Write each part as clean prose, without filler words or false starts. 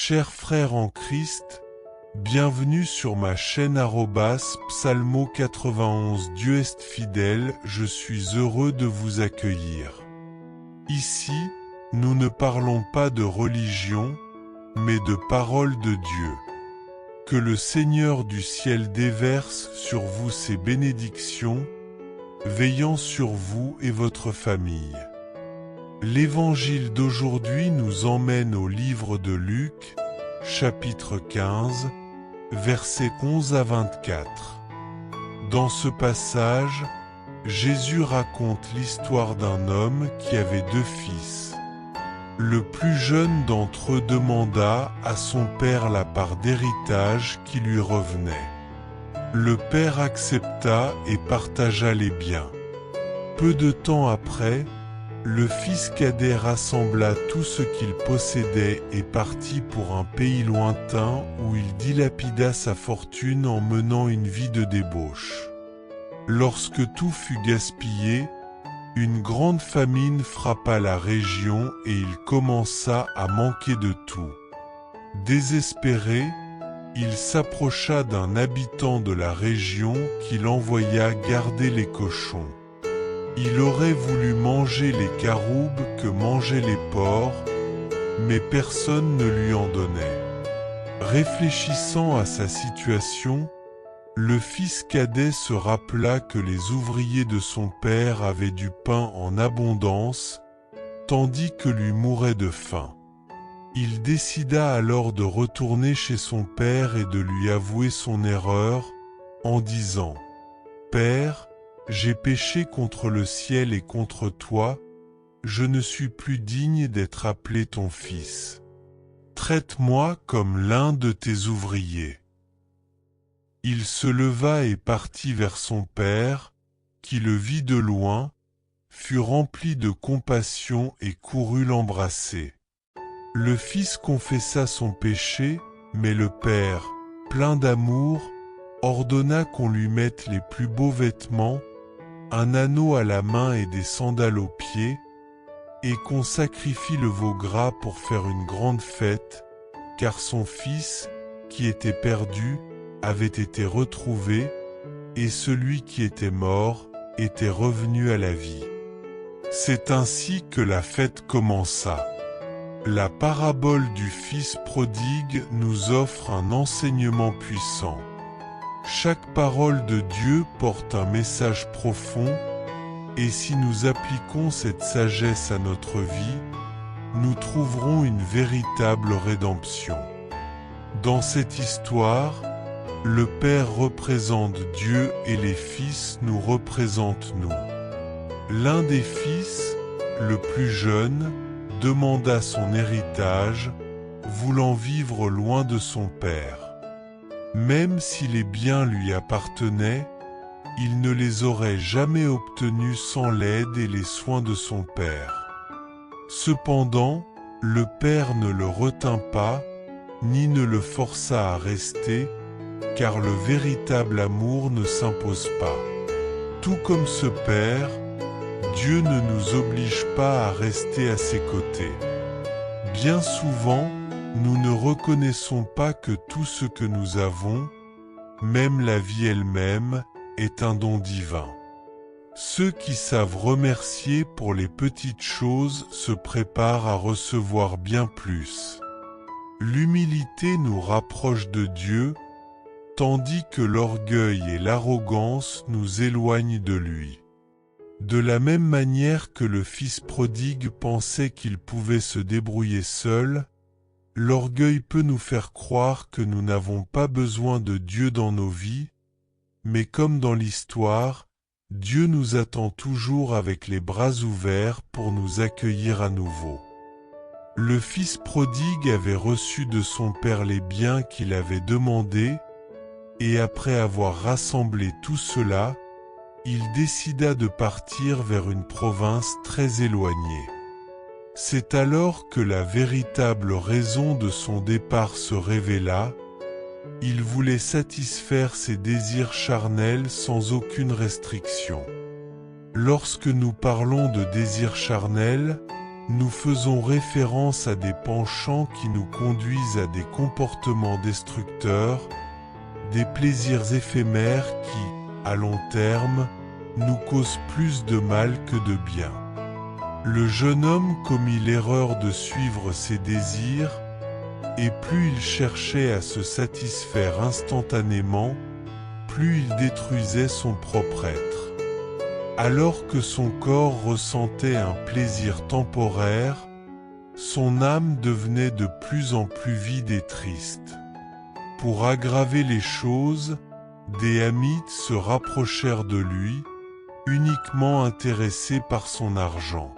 Chers frères en Christ, bienvenue sur ma chaîne @psalmo91. Dieu est fidèle, je suis heureux de vous accueillir. Ici, nous ne parlons pas de religion, mais de parole de Dieu. Que le Seigneur du ciel déverse sur vous ses bénédictions, veillant sur vous et votre famille. L'évangile d'aujourd'hui nous emmène au livre de Luc, chapitre 15, versets 11 à 24. Dans ce passage, Jésus raconte l'histoire d'un homme qui avait 2 fils. Le plus jeune d'entre eux demanda à son père la part d'héritage qui lui revenait. Le père accepta et partagea les biens. Peu de temps après, le fils cadet rassembla tout ce qu'il possédait et partit pour un pays lointain où il dilapida sa fortune en menant une vie de débauche. Lorsque tout fut gaspillé, une grande famine frappa la région et il commença à manquer de tout. Désespéré, il s'approcha d'un habitant de la région qui l'envoya garder les cochons. Il aurait voulu manger les caroubes que mangeaient les porcs, mais personne ne lui en donnait. Réfléchissant à sa situation, le fils cadet se rappela que les ouvriers de son père avaient du pain en abondance, tandis que lui mourait de faim. Il décida alors de retourner chez son père et de lui avouer son erreur, en disant « Père, j'ai péché contre le ciel et contre toi, je ne suis plus digne d'être appelé ton fils. Traite-moi comme l'un de tes ouvriers. » Il se leva et partit vers son père, qui le vit de loin, fut rempli de compassion et courut l'embrasser. Le fils confessa son péché, mais le père, plein d'amour, ordonna qu'on lui mette les plus beaux vêtements, un anneau à la main et des sandales aux pieds, et qu'on sacrifie le veau gras pour faire une grande fête, car son fils, qui était perdu, avait été retrouvé, et celui qui était mort était revenu à la vie. C'est ainsi que la fête commença. La parabole du fils prodigue nous offre un enseignement puissant. Chaque parole de Dieu porte un message profond, et si nous appliquons cette sagesse à notre vie, nous trouverons une véritable rédemption. Dans cette histoire, le Père représente Dieu et les fils nous représentent nous. L'un des fils, le plus jeune, demanda son héritage, voulant vivre loin de son père. Même si les biens lui appartenaient, il ne les aurait jamais obtenus sans l'aide et les soins de son père. Cependant, le père ne le retint pas, ni ne le força à rester, car le véritable amour ne s'impose pas. Tout comme ce père, Dieu ne nous oblige pas à rester à ses côtés. Bien souvent, nous ne reconnaissons pas que tout ce que nous avons, même la vie elle-même, est un don divin. Ceux qui savent remercier pour les petites choses se préparent à recevoir bien plus. L'humilité nous rapproche de Dieu, tandis que l'orgueil et l'arrogance nous éloignent de lui. De la même manière que le fils prodigue pensait qu'il pouvait se débrouiller seul, l'orgueil peut nous faire croire que nous n'avons pas besoin de Dieu dans nos vies, mais comme dans l'histoire, Dieu nous attend toujours avec les bras ouverts pour nous accueillir à nouveau. Le fils prodigue avait reçu de son père les biens qu'il avait demandés, et après avoir rassemblé tout cela, il décida de partir vers une province très éloignée. C'est alors que la véritable raison de son départ se révéla. Il voulait satisfaire ses désirs charnels sans aucune restriction. Lorsque nous parlons de désirs charnels, nous faisons référence à des penchants qui nous conduisent à des comportements destructeurs, des plaisirs éphémères qui, à long terme, nous causent plus de mal que de bien. Le jeune homme commit l'erreur de suivre ses désirs, et plus il cherchait à se satisfaire instantanément, plus il détruisait son propre être. Alors que son corps ressentait un plaisir temporaire, son âme devenait de plus en plus vide et triste. Pour aggraver les choses, des Hamites se rapprochèrent de lui, uniquement intéressés par son argent.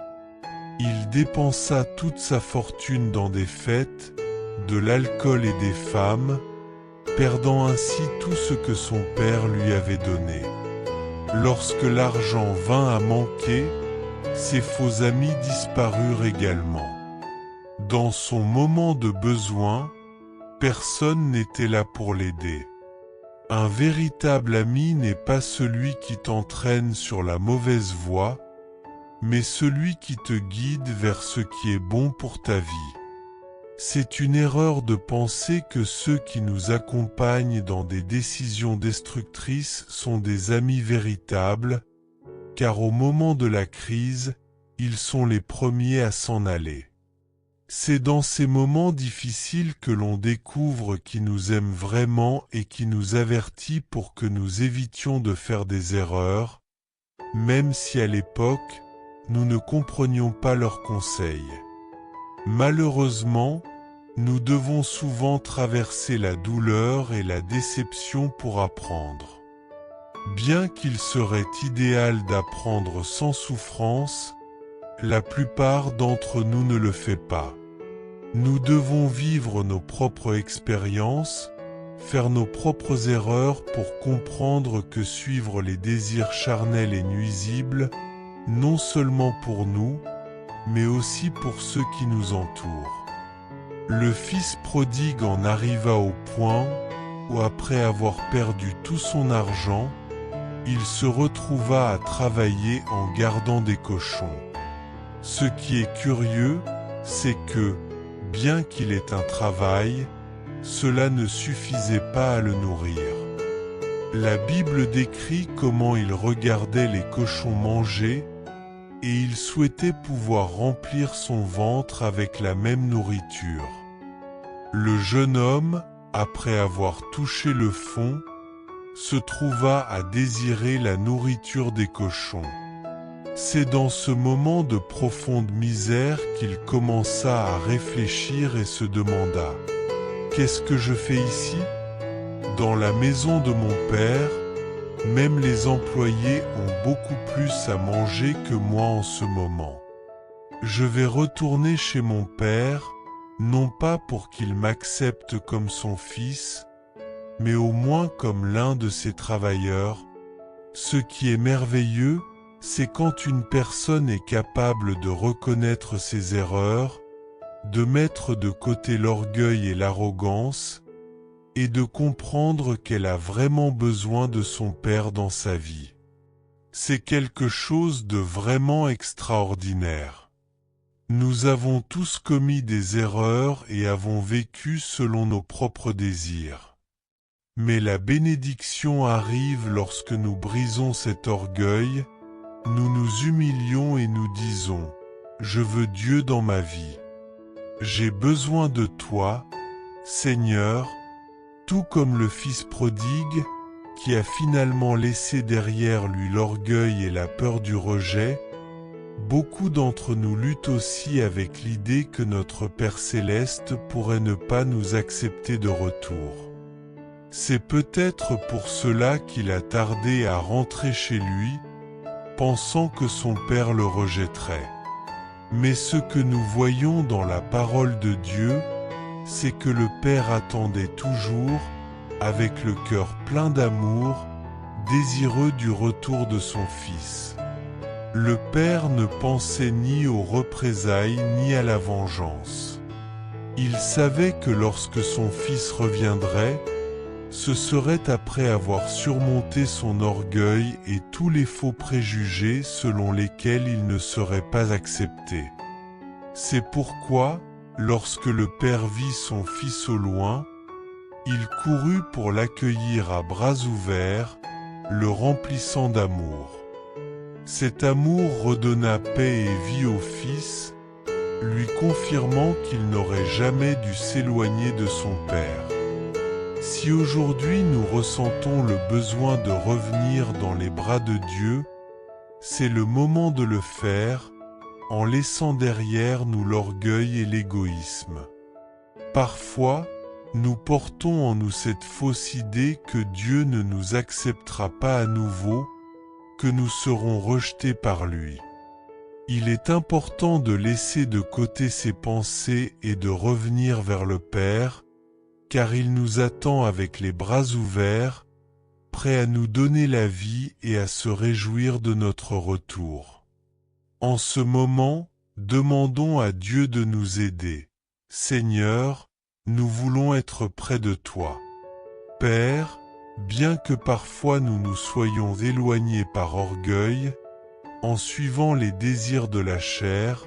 Il dépensa toute sa fortune dans des fêtes, de l'alcool et des femmes, perdant ainsi tout ce que son père lui avait donné. Lorsque l'argent vint à manquer, ses faux amis disparurent également. Dans son moment de besoin, personne n'était là pour l'aider. Un véritable ami n'est pas celui qui t'entraîne sur la mauvaise voie, mais celui qui te guide vers ce qui est bon pour ta vie. C'est une erreur de penser que ceux qui nous accompagnent dans des décisions destructrices sont des amis véritables, car au moment de la crise, ils sont les premiers à s'en aller. C'est dans ces moments difficiles que l'on découvre qui nous aime vraiment et qui nous avertit pour que nous évitions de faire des erreurs, même si à l'époque, nous ne comprenions pas leurs conseils. Malheureusement, nous devons souvent traverser la douleur et la déception pour apprendre. Bien qu'il serait idéal d'apprendre sans souffrance, la plupart d'entre nous ne le fait pas. Nous devons vivre nos propres expériences, faire nos propres erreurs pour comprendre que suivre les désirs charnels est nuisible, non seulement pour nous, mais aussi pour ceux qui nous entourent. Le fils prodigue en arriva au point où, après avoir perdu tout son argent, il se retrouva à travailler en gardant des cochons. Ce qui est curieux, c'est que, bien qu'il ait un travail, cela ne suffisait pas à le nourrir. La Bible décrit comment il regardait les cochons manger, et il souhaitait pouvoir remplir son ventre avec la même nourriture. Le jeune homme, après avoir touché le fond, se trouva à désirer la nourriture des cochons. C'est dans ce moment de profonde misère qu'il commença à réfléchir et se demanda « Qu'est-ce que je fais ici ? Dans la maison de mon père, même les employés ont beaucoup plus à manger que moi en ce moment. Je vais retourner chez mon père, non pas pour qu'il m'accepte comme son fils, mais au moins comme l'un de ses travailleurs. Ce qui est merveilleux, c'est quand une personne est capable de reconnaître ses erreurs, de mettre de côté l'orgueil et l'arrogance, et de comprendre qu'elle a vraiment besoin de son père dans sa vie. C'est quelque chose de vraiment extraordinaire. Nous avons tous commis des erreurs et avons vécu selon nos propres désirs. Mais la bénédiction arrive lorsque nous brisons cet orgueil, nous nous humilions et nous disons « Je veux Dieu dans ma vie. J'ai besoin de toi, Seigneur », tout comme le fils prodigue, qui a finalement laissé derrière lui l'orgueil et la peur du rejet. Beaucoup d'entre nous luttent aussi avec l'idée que notre Père Céleste pourrait ne pas nous accepter de retour. C'est peut-être pour cela qu'il a tardé à rentrer chez lui, pensant que son Père le rejetterait. Mais ce que nous voyons dans la parole de Dieu, c'est que le Père attendait toujours, avec le cœur plein d'amour, désireux du retour de son Fils. Le Père ne pensait ni aux représailles ni à la vengeance. Il savait que lorsque son Fils reviendrait, ce serait après avoir surmonté son orgueil et tous les faux préjugés selon lesquels il ne serait pas accepté. C'est pourquoi, lorsque le père vit son fils au loin, il courut pour l'accueillir à bras ouverts, le remplissant d'amour. Cet amour redonna paix et vie au fils, lui confirmant qu'il n'aurait jamais dû s'éloigner de son père. Si aujourd'hui nous ressentons le besoin de revenir dans les bras de Dieu, c'est le moment de le faire, en laissant derrière nous l'orgueil et l'égoïsme. Parfois, nous portons en nous cette fausse idée que Dieu ne nous acceptera pas à nouveau, que nous serons rejetés par lui. Il est important de laisser de côté ces pensées et de revenir vers le Père, car il nous attend avec les bras ouverts, prêt à nous donner la vie et à se réjouir de notre retour. En ce moment, demandons à Dieu de nous aider. Seigneur, nous voulons être près de toi. Père, bien que parfois nous nous soyons éloignés par orgueil, en suivant les désirs de la chair,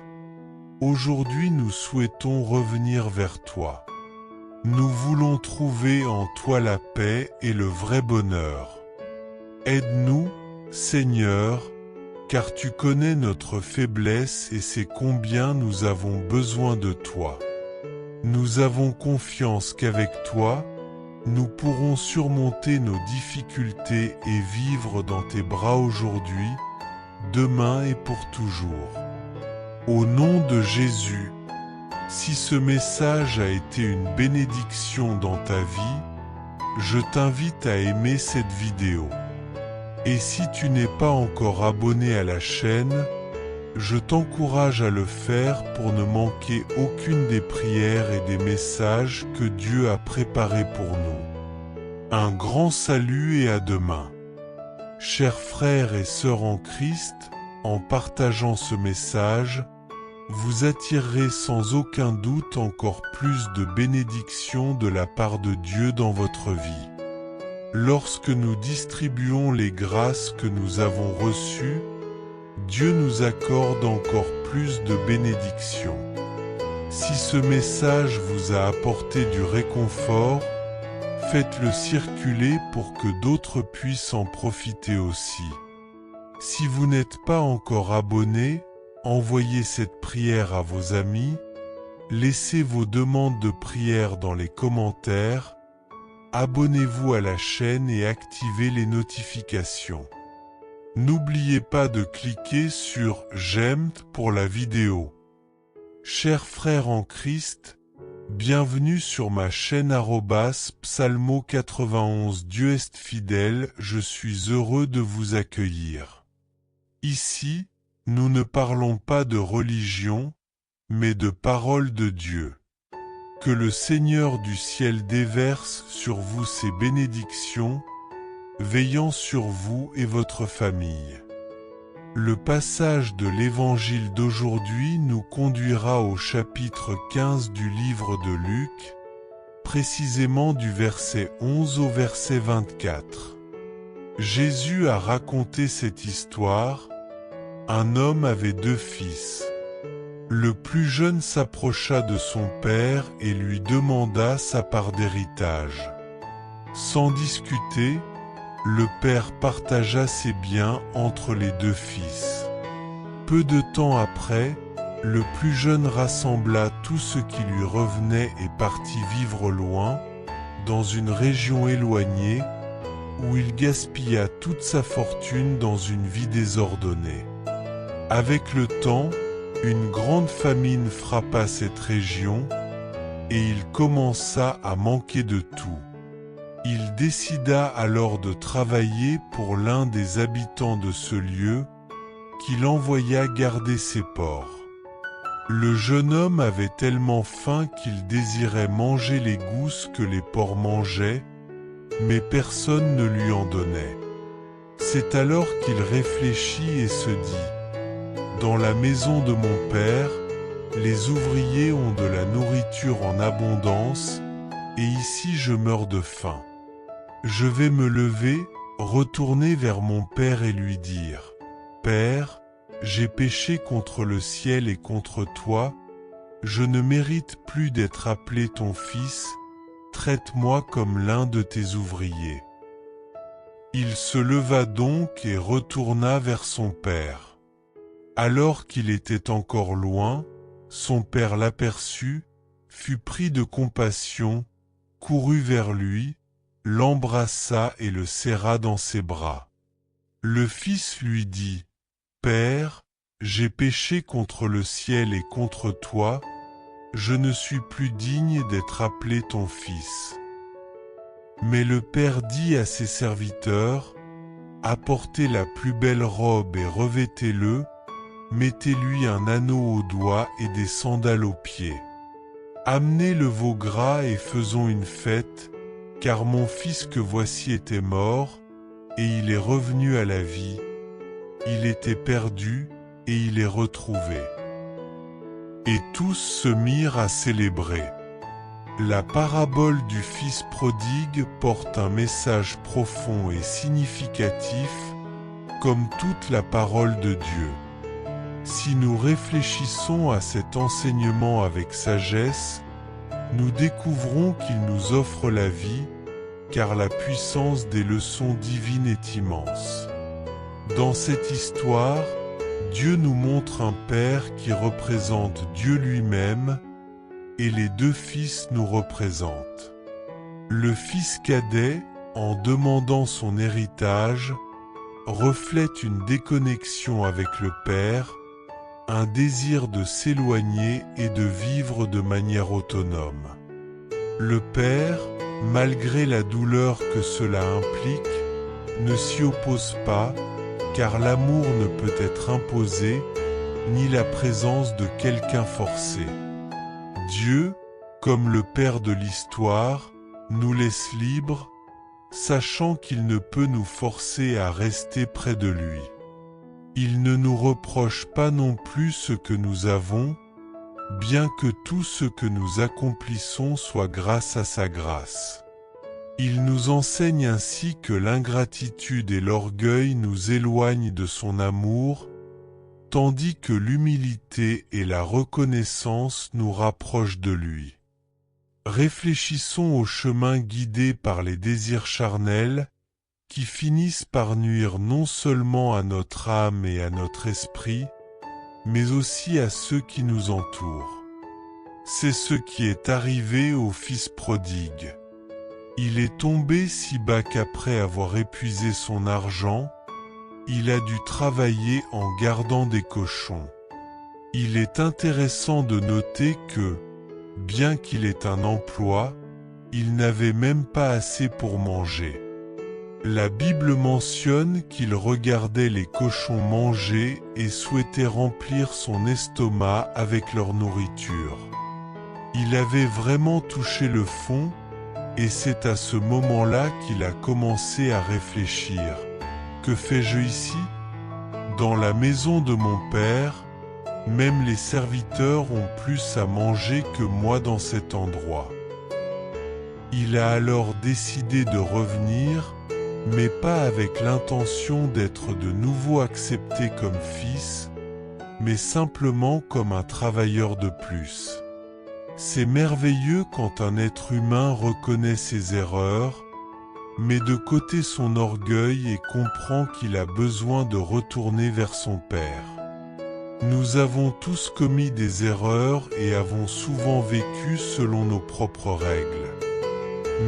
aujourd'hui nous souhaitons revenir vers toi. Nous voulons trouver en toi la paix et le vrai bonheur. Aide-nous, Seigneur, car tu connais notre faiblesse et sais combien nous avons besoin de toi. Nous avons confiance qu'avec toi, nous pourrons surmonter nos difficultés et vivre dans tes bras aujourd'hui, demain et pour toujours. Au nom de Jésus, si ce message a été une bénédiction dans ta vie, je t'invite à aimer cette vidéo. Et si tu n'es pas encore abonné à la chaîne, je t'encourage à le faire pour ne manquer aucune des prières et des messages que Dieu a préparés pour nous. Un grand salut et à demain. Chers frères et sœurs en Christ, en partageant ce message, vous attirerez sans aucun doute encore plus de bénédictions de la part de Dieu dans votre vie. Lorsque nous distribuons les grâces que nous avons reçues, Dieu nous accorde encore plus de bénédictions. Si ce message vous a apporté du réconfort, faites-le circuler pour que d'autres puissent en profiter aussi. Si vous n'êtes pas encore abonné, envoyez cette prière à vos amis, laissez vos demandes de prière dans les commentaires, abonnez-vous à la chaîne et activez les notifications. N'oubliez pas de cliquer sur « J'aime » pour la vidéo. Chers frères en Christ, bienvenue sur ma chaîne @psalmo91. Dieu est fidèle, je suis heureux de vous accueillir. Ici, nous ne parlons pas de religion, mais de parole de Dieu. Que le Seigneur du ciel déverse sur vous ses bénédictions, veillant sur vous et votre famille. Le passage de l'évangile d'aujourd'hui nous conduira au chapitre 15 du livre de Luc, précisément du verset 11 au verset 24. Jésus a raconté cette histoire. Un homme avait 2 fils. Le plus jeune s'approcha de son père et lui demanda sa part d'héritage. Sans discuter, le père partagea ses biens entre les 2 fils. Peu de temps après, le plus jeune rassembla tout ce qui lui revenait et partit vivre loin, dans une région éloignée, où il gaspilla toute sa fortune dans une vie désordonnée. Avec le temps, une grande famine frappa cette région, et il commença à manquer de tout. Il décida alors de travailler pour l'un des habitants de ce lieu, qu'il envoya garder ses porcs. Le jeune homme avait tellement faim qu'il désirait manger les gousses que les porcs mangeaient, mais personne ne lui en donnait. C'est alors qu'il réfléchit et se dit : dans la maison de mon père, les ouvriers ont de la nourriture en abondance, et ici je meurs de faim. Je vais me lever, retourner vers mon père et lui dire : Père, j'ai péché contre le ciel et contre toi, je ne mérite plus d'être appelé ton fils, traite-moi comme l'un de tes ouvriers. » Il se leva donc et retourna vers son père. Alors qu'il était encore loin, son père l'aperçut, fut pris de compassion, courut vers lui, l'embrassa et le serra dans ses bras. Le fils lui dit, « Père, j'ai péché contre le ciel et contre toi, je ne suis plus digne d'être appelé ton fils. » Mais le père dit à ses serviteurs, « Apportez la plus belle robe et revêtez-le, mettez-lui un anneau au doigt et des sandales aux pieds. Amenez le veau gras et faisons une fête, car mon fils que voici était mort, et il est revenu à la vie. Il était perdu, et il est retrouvé. » Et tous se mirent à célébrer. La parabole du Fils prodigue porte un message profond et significatif, comme toute la parole de Dieu. Si nous réfléchissons à cet enseignement avec sagesse, nous découvrons qu'il nous offre la vie, car la puissance des leçons divines est immense. Dans cette histoire, Dieu nous montre un Père qui représente Dieu lui-même, et les deux fils nous représentent. Le fils cadet, en demandant son héritage, reflète une déconnexion avec le Père, un désir de s'éloigner et de vivre de manière autonome. Le Père, malgré la douleur que cela implique, ne s'y oppose pas, car l'amour ne peut être imposé, ni la présence de quelqu'un forcé. Dieu, comme le Père de l'histoire, nous laisse libres, sachant qu'il ne peut nous forcer à rester près de lui. Il ne nous reproche pas non plus ce que nous avons, bien que tout ce que nous accomplissons soit grâce à sa grâce. Il nous enseigne ainsi que l'ingratitude et l'orgueil nous éloignent de son amour, tandis que l'humilité et la reconnaissance nous rapprochent de lui. Réfléchissons au chemin guidé par les désirs charnels, qui finissent par nuire non seulement à notre âme et à notre esprit, mais aussi à ceux qui nous entourent. C'est ce qui est arrivé au fils prodigue. Il est tombé si bas qu'après avoir épuisé son argent, il a dû travailler en gardant des cochons. Il est intéressant de noter que, bien qu'il ait un emploi, il n'avait même pas assez pour manger. La Bible mentionne qu'il regardait les cochons manger et souhaitait remplir son estomac avec leur nourriture. Il avait vraiment touché le fond, et c'est à ce moment-là qu'il a commencé à réfléchir. Que fais-je ici? Dans la maison de mon père, même les serviteurs ont plus à manger que moi dans cet endroit. Il a alors décidé de revenir, mais pas avec l'intention d'être de nouveau accepté comme fils, mais simplement comme un travailleur de plus. C'est merveilleux quand un être humain reconnaît ses erreurs, met de côté son orgueil et comprend qu'il a besoin de retourner vers son Père. Nous avons tous commis des erreurs et avons souvent vécu selon nos propres règles.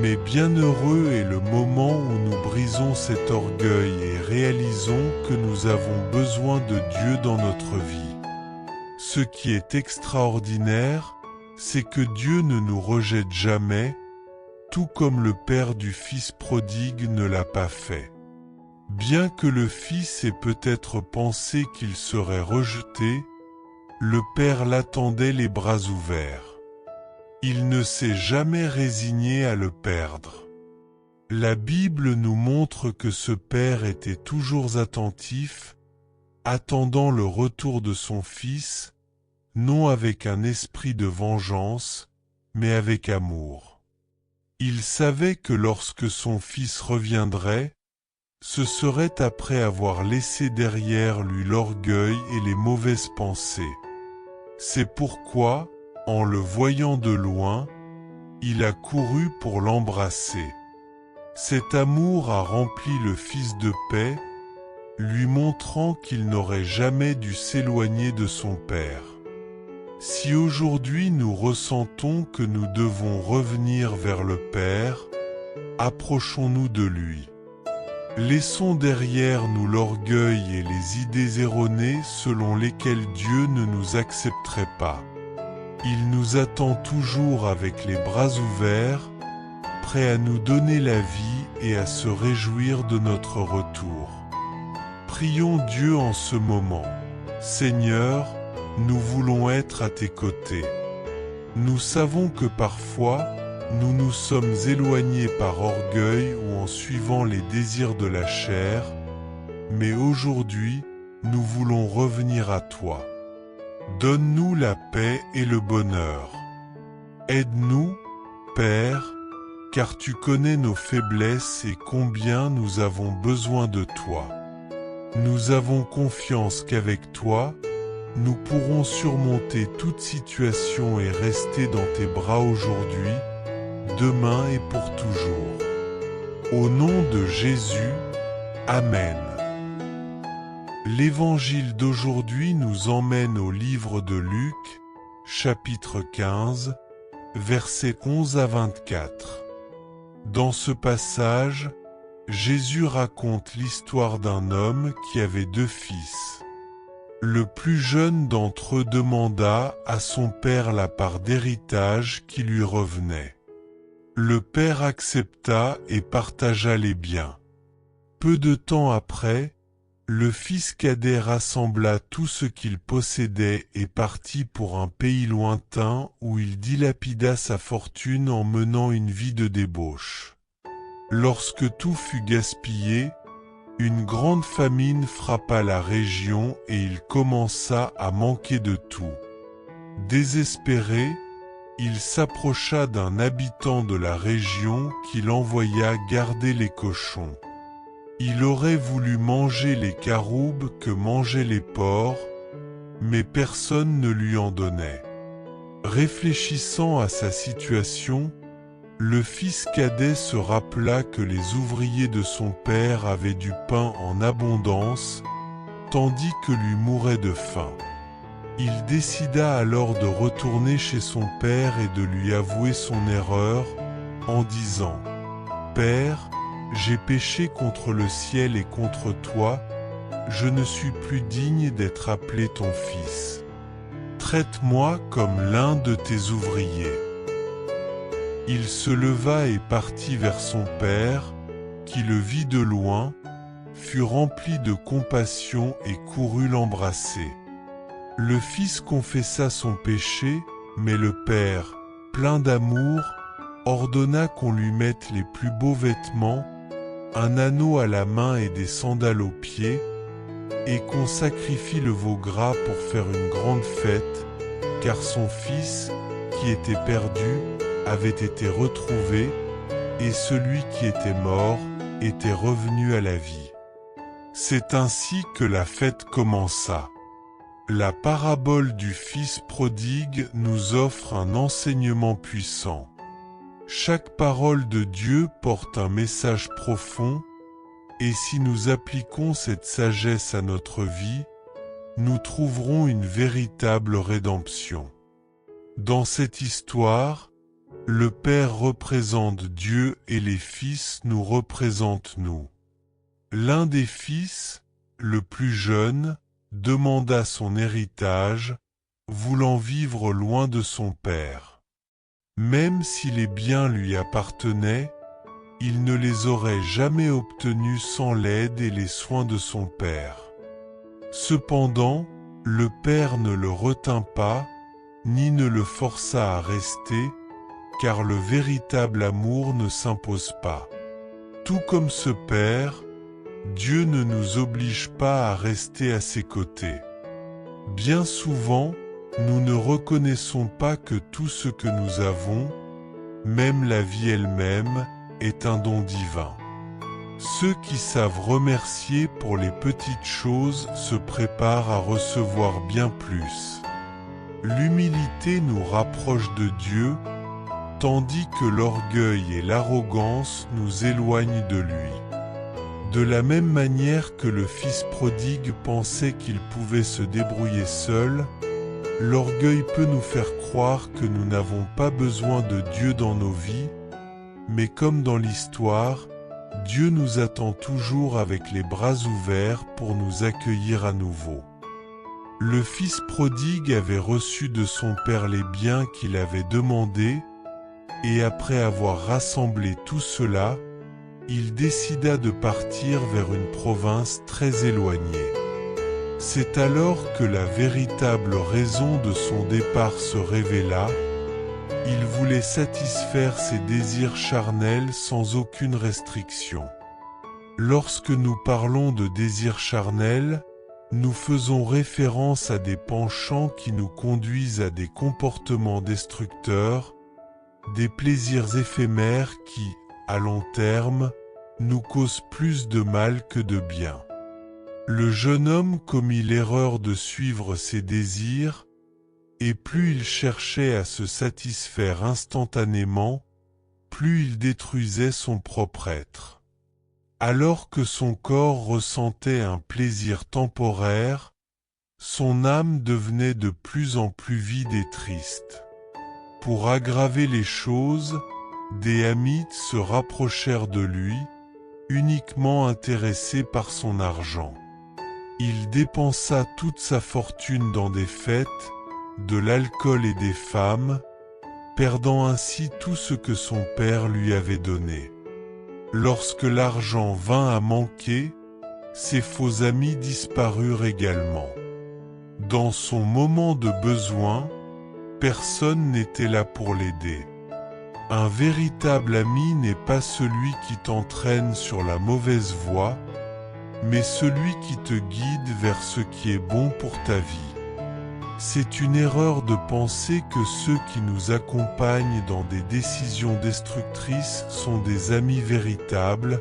Mais bienheureux est le moment où nous brisons cet orgueil et réalisons que nous avons besoin de Dieu dans notre vie. Ce qui est extraordinaire, c'est que Dieu ne nous rejette jamais, tout comme le Père du Fils prodigue ne l'a pas fait. Bien que le Fils ait peut-être pensé qu'il serait rejeté, le Père l'attendait les bras ouverts. Il ne s'est jamais résigné à le perdre. La Bible nous montre que ce Père était toujours attentif, attendant le retour de son Fils, non avec un esprit de vengeance, mais avec amour. Il savait que lorsque son Fils reviendrait, ce serait après avoir laissé derrière lui l'orgueil et les mauvaises pensées. C'est pourquoi, En le voyant de loin, il a couru pour l'embrasser. Cet amour a rempli le Fils de paix, lui montrant qu'il n'aurait jamais dû s'éloigner de son Père. Si aujourd'hui nous ressentons que nous devons revenir vers le Père, approchons-nous de lui. Laissons derrière nous l'orgueil et les idées erronées selon lesquelles Dieu ne nous accepterait pas. Il nous attend toujours avec les bras ouverts, prêt à nous donner la vie et à se réjouir de notre retour. Prions Dieu en ce moment. Seigneur, nous voulons être à tes côtés. Nous savons que parfois, nous nous sommes éloignés par orgueil ou en suivant les désirs de la chair, mais aujourd'hui, nous voulons revenir à toi. Donne-nous la paix et le bonheur. Aide-nous, Père, car tu connais nos faiblesses et combien nous avons besoin de toi. Nous avons confiance qu'avec toi, nous pourrons surmonter toute situation et rester dans tes bras aujourd'hui, demain et pour toujours. Au nom de Jésus, Amen. L'évangile d'aujourd'hui nous emmène au livre de Luc, chapitre 15, versets 11 à 24. Dans ce passage, Jésus raconte l'histoire d'un homme qui avait 2 fils. Le plus jeune d'entre eux demanda à son père la part d'héritage qui lui revenait. Le père accepta et partagea les biens. Peu de temps après, le fils cadet rassembla tout ce qu'il possédait et partit pour un pays lointain où il dilapida sa fortune en menant une vie de débauche. Lorsque tout fut gaspillé, une grande famine frappa la région et il commença à manquer de tout. Désespéré, il s'approcha d'un habitant de la région qui l'envoya garder les cochons. Il aurait voulu manger les caroubes que mangeaient les porcs, mais personne ne lui en donnait. Réfléchissant à sa situation, le fils cadet se rappela que les ouvriers de son père avaient du pain en abondance, tandis que lui mourait de faim. Il décida alors de retourner chez son père et de lui avouer son erreur, en disant « Père, j'ai péché contre le ciel et contre toi, je ne suis plus digne d'être appelé ton fils. Traite-moi comme l'un de tes ouvriers. » Il se leva et partit vers son père, qui le vit de loin, fut rempli de compassion et courut l'embrasser. Le fils confessa son péché, mais le père, plein d'amour, ordonna qu'on lui mette les plus beaux vêtements, un anneau à la main et des sandales aux pieds, et qu'on sacrifie le veau gras pour faire une grande fête, car son fils, qui était perdu, avait été retrouvé, et celui qui était mort était revenu à la vie. C'est ainsi que la fête commença. La parabole du Fils prodigue nous offre un enseignement puissant. Chaque parole de Dieu porte un message profond, et si nous appliquons cette sagesse à notre vie, nous trouverons une véritable rédemption. Dans cette histoire, le Père représente Dieu et les fils nous représentent nous. L'un des fils, le plus jeune, demanda son héritage, voulant vivre loin de son père. Même si les biens lui appartenaient, il ne les aurait jamais obtenus sans l'aide et les soins de son père. Cependant, le père ne le retint pas, ni ne le força à rester, car le véritable amour ne s'impose pas. Tout comme ce père, Dieu ne nous oblige pas à rester à ses côtés. Bien souvent, nous ne reconnaissons pas que tout ce que nous avons, même la vie elle-même, est un don divin. Ceux qui savent remercier pour les petites choses se préparent à recevoir bien plus. L'humilité nous rapproche de Dieu, tandis que l'orgueil et l'arrogance nous éloignent de lui. De la même manière que le fils prodigue pensait qu'il pouvait se débrouiller seul, l'orgueil peut nous faire croire que nous n'avons pas besoin de Dieu dans nos vies, mais comme dans l'histoire, Dieu nous attend toujours avec les bras ouverts pour nous accueillir à nouveau. Le fils prodigue avait reçu de son père les biens qu'il avait demandés, et après avoir rassemblé tout cela, il décida de partir vers une province très éloignée. C'est alors que la véritable raison de son départ se révéla. Il voulait satisfaire ses désirs charnels sans aucune restriction. Lorsque nous parlons de désirs charnels, nous faisons référence à des penchants qui nous conduisent à des comportements destructeurs, des plaisirs éphémères qui, à long terme, nous causent plus de mal que de bien. Le jeune homme commit l'erreur de suivre ses désirs, et plus il cherchait à se satisfaire instantanément, plus il détruisait son propre être. Alors que son corps ressentait un plaisir temporaire, son âme devenait de plus en plus vide et triste. Pour aggraver les choses, des Hamites se rapprochèrent de lui, uniquement intéressés par son argent. Il dépensa toute sa fortune dans des fêtes, de l'alcool et des femmes, perdant ainsi tout ce que son père lui avait donné. Lorsque l'argent vint à manquer, ses faux amis disparurent également. Dans son moment de besoin, personne n'était là pour l'aider. Un véritable ami n'est pas celui qui t'entraîne sur la mauvaise voie, mais celui qui te guide vers ce qui est bon pour ta vie. C'est une erreur de penser que ceux qui nous accompagnent dans des décisions destructrices sont des amis véritables,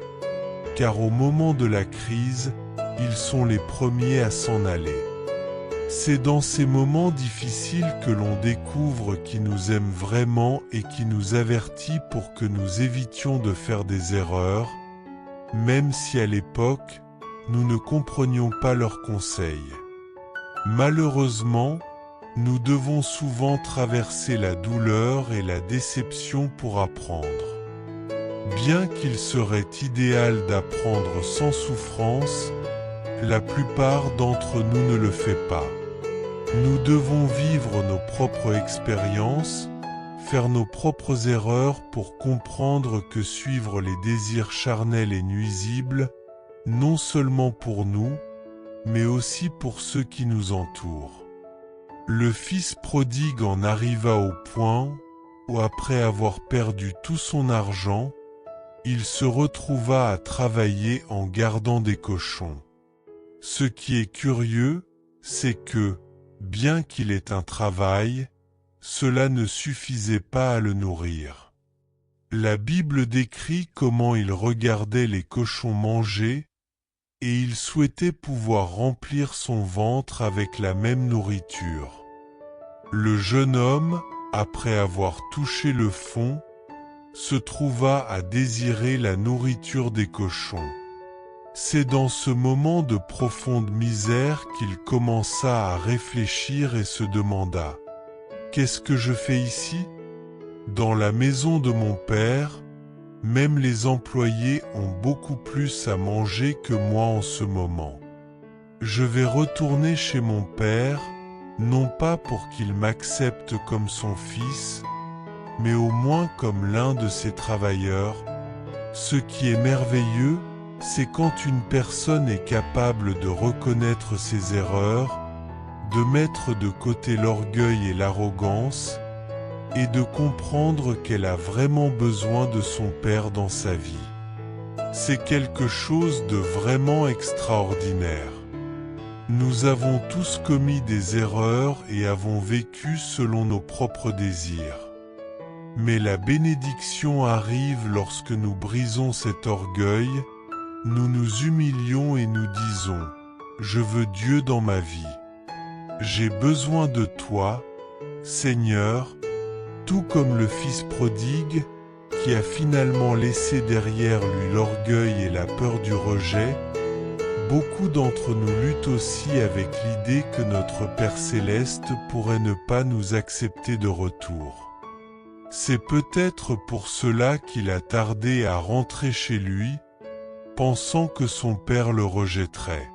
car au moment de la crise, ils sont les premiers à s'en aller. C'est dans ces moments difficiles que l'on découvre qui nous aime vraiment et qui nous avertit pour que nous évitions de faire des erreurs, même si à l'époque, nous ne comprenions pas leurs conseils. Malheureusement, nous devons souvent traverser la douleur et la déception pour apprendre. Bien qu'il serait idéal d'apprendre sans souffrance, la plupart d'entre nous ne le fait pas. Nous devons vivre nos propres expériences, faire nos propres erreurs pour comprendre que suivre les désirs charnels est nuisible, non seulement pour nous, mais aussi pour ceux qui nous entourent. Le fils prodigue en arriva au point où, après avoir perdu tout son argent, il se retrouva à travailler en gardant des cochons. Ce qui est curieux, c'est que, bien qu'il ait un travail, cela ne suffisait pas à le nourrir. La Bible décrit comment il regardait les cochons manger, et il souhaitait pouvoir remplir son ventre avec la même nourriture. Le jeune homme, après avoir touché le fond, se trouva à désirer la nourriture des cochons. C'est dans ce moment de profonde misère qu'il commença à réfléchir et se demanda « Qu'est-ce que je fais ici ? Dans la maison de mon père, même les employés ont beaucoup plus à manger que moi en ce moment. Je vais retourner chez mon père, non pas pour qu'il m'accepte comme son fils, mais au moins comme l'un de ses travailleurs. Ce qui est merveilleux, c'est quand une personne est capable de reconnaître ses erreurs, de mettre de côté l'orgueil et l'arrogance, et de comprendre qu'elle a vraiment besoin de son père dans sa vie. C'est quelque chose de vraiment extraordinaire. Nous avons tous commis des erreurs et avons vécu selon nos propres désirs. Mais la bénédiction arrive lorsque nous brisons cet orgueil, nous nous humilions et nous disons « Je veux Dieu dans ma vie. J'ai besoin de toi, Seigneur, tout comme le Fils prodigue, qui a finalement laissé derrière lui l'orgueil et la peur du rejet, beaucoup d'entre nous luttent aussi avec l'idée que notre Père Céleste pourrait ne pas nous accepter de retour. C'est peut-être pour cela qu'il a tardé à rentrer chez lui, pensant que son Père le rejetterait.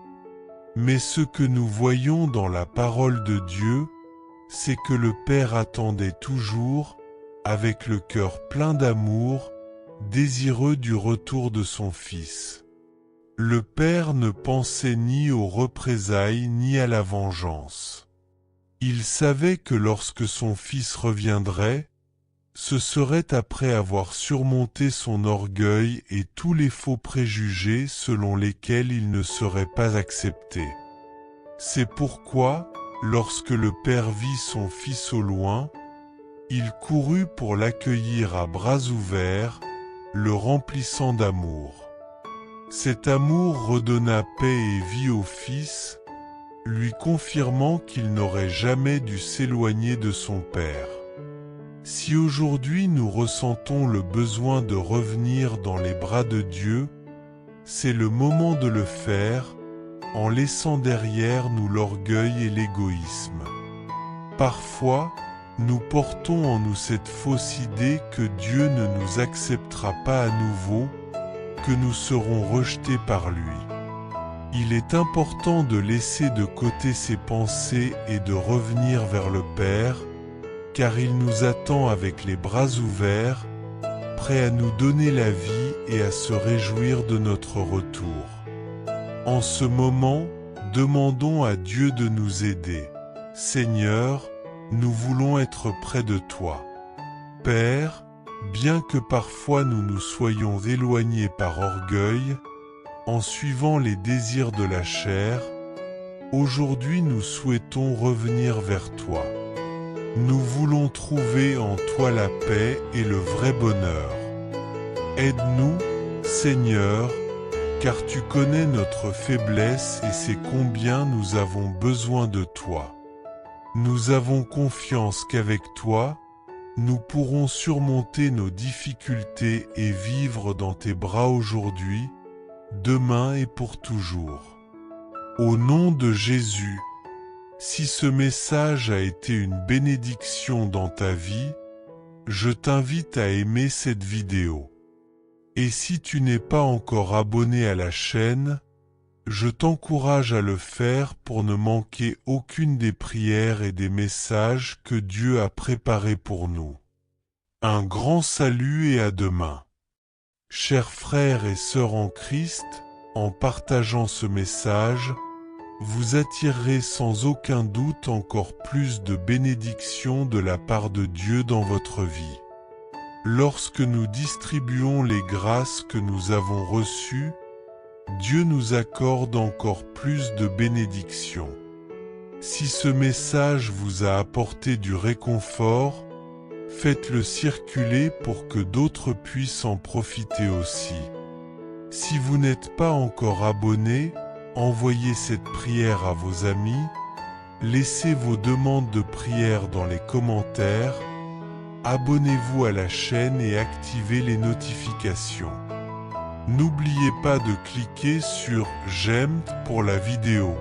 Mais ce que nous voyons dans la parole de Dieu, c'est que le Père attendait toujours, avec le cœur plein d'amour, désireux du retour de son Fils. Le Père ne pensait ni aux représailles ni à la vengeance. Il savait que lorsque son Fils reviendrait, ce serait après avoir surmonté son orgueil et tous les faux préjugés selon lesquels il ne serait pas accepté. C'est pourquoi, lorsque le Père vit son Fils au loin, il courut pour l'accueillir à bras ouverts, le remplissant d'amour. Cet amour redonna paix et vie au Fils, lui confirmant qu'il n'aurait jamais dû s'éloigner de son Père. Si aujourd'hui nous ressentons le besoin de revenir dans les bras de Dieu, c'est le moment de le faire, en laissant derrière nous l'orgueil et l'égoïsme. Parfois, nous portons en nous cette fausse idée que Dieu ne nous acceptera pas à nouveau, que nous serons rejetés par lui. Il est important de laisser de côté ces pensées et de revenir vers le Père, car il nous attend avec les bras ouverts, prêt à nous donner la vie et à se réjouir de notre retour. En ce moment, demandons à Dieu de nous aider. Seigneur, nous voulons être près de toi. Père, bien que parfois nous nous soyons éloignés par orgueil, en suivant les désirs de la chair, aujourd'hui nous souhaitons revenir vers toi. Nous voulons trouver en toi la paix et le vrai bonheur. Aide-nous, Seigneur, car tu connais notre faiblesse et sais combien nous avons besoin de toi. Nous avons confiance qu'avec toi, nous pourrons surmonter nos difficultés et vivre dans tes bras aujourd'hui, demain et pour toujours. Au nom de Jésus, si ce message a été une bénédiction dans ta vie, je t'invite à aimer cette vidéo. Et si tu n'es pas encore abonné à la chaîne, je t'encourage à le faire pour ne manquer aucune des prières et des messages que Dieu a préparés pour nous. Un grand salut et à demain. Chers frères et sœurs en Christ, en partageant ce message, vous attirerez sans aucun doute encore plus de bénédictions de la part de Dieu dans votre vie. Lorsque nous distribuons les grâces que nous avons reçues, Dieu nous accorde encore plus de bénédictions. Si ce message vous a apporté du réconfort, faites-le circuler pour que d'autres puissent en profiter aussi. Si vous n'êtes pas encore abonné, envoyez cette prière à vos amis, laissez vos demandes de prière dans les commentaires, abonnez-vous à la chaîne et activez les notifications. N'oubliez pas de cliquer sur « J'aime » pour la vidéo.